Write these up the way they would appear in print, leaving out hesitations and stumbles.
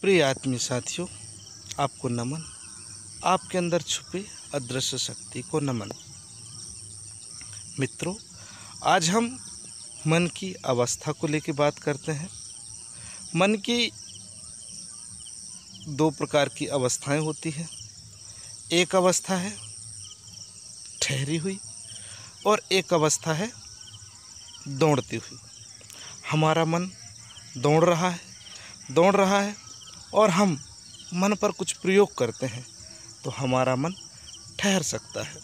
प्रिय आत्मीय साथियों, आपको नमन। आपके अंदर छुपे अदृश्य शक्ति को नमन। मित्रों, आज हम मन की अवस्था को लेकर बात करते हैं। मन की दो प्रकार की अवस्थाएं होती हैं। एक अवस्था है ठहरी हुई और एक अवस्था है दौड़ती हुई। हमारा मन दौड़ रहा है और हम मन पर कुछ प्रयोग करते हैं तो हमारा मन ठहर सकता है।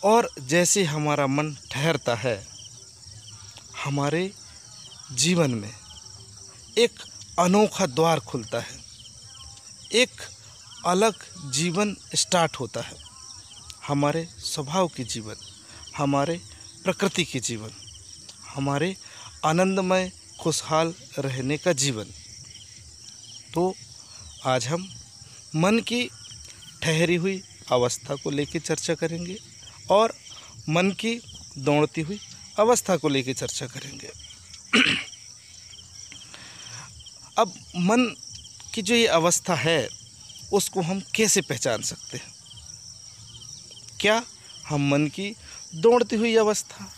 और जैसे हमारा मन ठहरता है, हमारे जीवन में एक अनोखा द्वार खुलता है, एक अलग जीवन स्टार्ट होता है। हमारे स्वभाव की जीवन, हमारे प्रकृति के जीवन, हमारे आनंदमय खुशहाल रहने का जीवन। तो आज हम मन की ठहरी हुई अवस्था को लेकर चर्चा करेंगे और मन की दौड़ती हुई अवस्था को लेकर चर्चा करेंगे। अब मन की जो ये अवस्था है, उसको हम कैसे पहचान सकते हैं? क्या हम मन की दौड़ती हुई अवस्था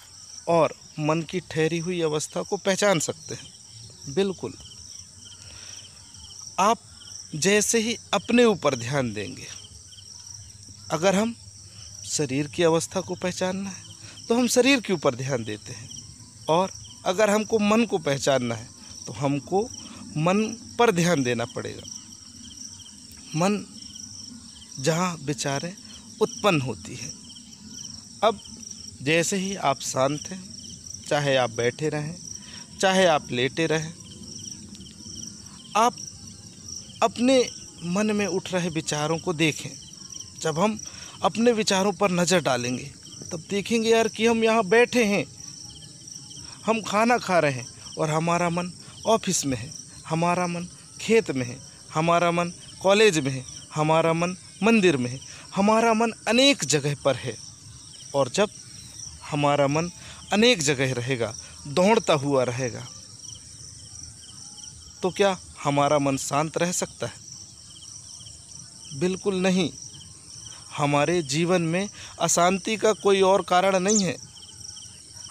और मन की ठहरी हुई अवस्था को पहचान सकते हैं? बिल्कुल। आप जैसे ही अपने ऊपर ध्यान देंगे, अगर हम शरीर की अवस्था को पहचानना है तो हम शरीर के ऊपर ध्यान देते हैं, और अगर हमको मन को पहचानना है तो हमको मन पर ध्यान देना पड़ेगा। मन जहाँ विचारें उत्पन्न होती हैं। अब जैसे ही आप शांत हैं, चाहे आप बैठे रहें, चाहे आप लेटे रहें, आप अपने मन में उठ रहे विचारों को देखें। जब हम अपने विचारों पर नज़र डालेंगे तब देखेंगे यार कि हम यहाँ बैठे हैं, हम खाना खा रहे हैं और हमारा मन ऑफिस में है, हमारा मन खेत में है, हमारा मन कॉलेज में है, हमारा मन मंदिर में है, हमारा मन अनेक जगह पर है। और जब हमारा मन अनेक जगह रहेगा, दौड़ता हुआ रहेगा, तो क्या हमारा मन शांत रह सकता है? बिल्कुल नहीं। हमारे जीवन में अशांति का कोई और कारण नहीं है।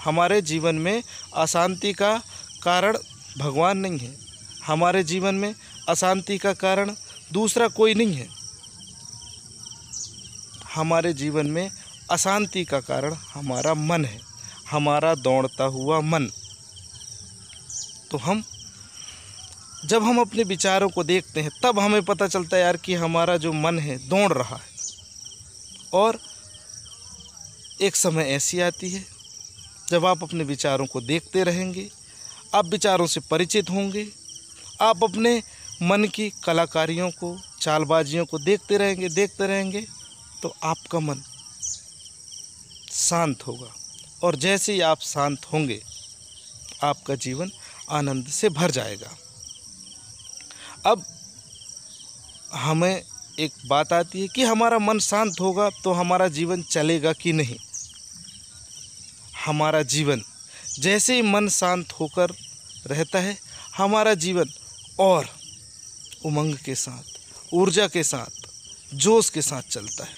हमारे जीवन में अशांति का कारण भगवान नहीं है। हमारे जीवन में अशांति का कारण दूसरा कोई नहीं है। हमारे जीवन में अशांति का कारण हमारा मन है, हमारा दौड़ता हुआ मन। तो जब हम अपने विचारों को देखते हैं तब हमें पता चलता है यार कि हमारा जो मन है दौड़ रहा है। और एक समय ऐसी आती है जब आप अपने विचारों को देखते रहेंगे, आप विचारों से परिचित होंगे, आप अपने मन की कलाकारियों को, चालबाजियों को देखते रहेंगे तो आपका मन शांत होगा। और जैसे ही आप शांत होंगे, आपका जीवन आनंद से भर जाएगा। अब हमें एक बात आती है कि हमारा मन शांत होगा तो हमारा जीवन चलेगा कि नहीं। हमारा जीवन जैसे ही मन शांत होकर रहता है, हमारा जीवन और उमंग के साथ, ऊर्जा के साथ, जोश के साथ चलता है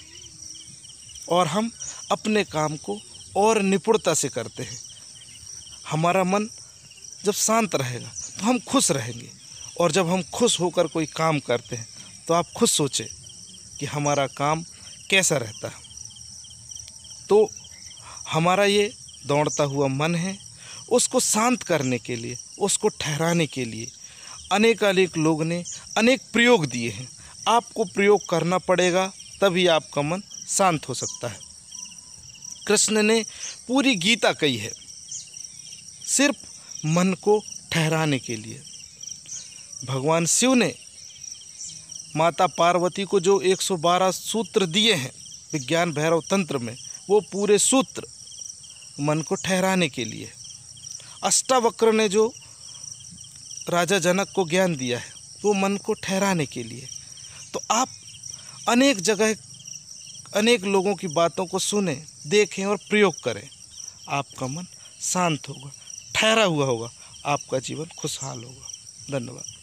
और हम अपने काम को और निपुणता से करते हैं। हमारा मन जब शांत रहेगा तो हम खुश रहेंगे, और जब हम खुश होकर कोई काम करते हैं तो आप खुद सोचें कि हमारा काम कैसा रहता है। तो हमारा ये दौड़ता हुआ मन है, उसको शांत करने के लिए, उसको ठहराने के लिए अनेक लोग ने अनेक प्रयोग दिए हैं। आपको प्रयोग करना पड़ेगा, तभी आपका मन शांत हो सकता है। कृष्ण ने पूरी गीता कही है सिर्फ मन को ठहराने के लिए। भगवान शिव ने माता पार्वती को जो 112 सूत्र दिए हैं विज्ञान भैरव तंत्र में, वो पूरे सूत्र मन को ठहराने के लिए। अष्टावक्र ने जो राजा जनक को ज्ञान दिया है, वो मन को ठहराने के लिए। तो आप अनेक जगह अनेक लोगों की बातों को सुने, देखें और प्रयोग करें। आपका मन शांत होगा, ठहरा हुआ होगा, आपका जीवन खुशहाल होगा। धन्यवाद।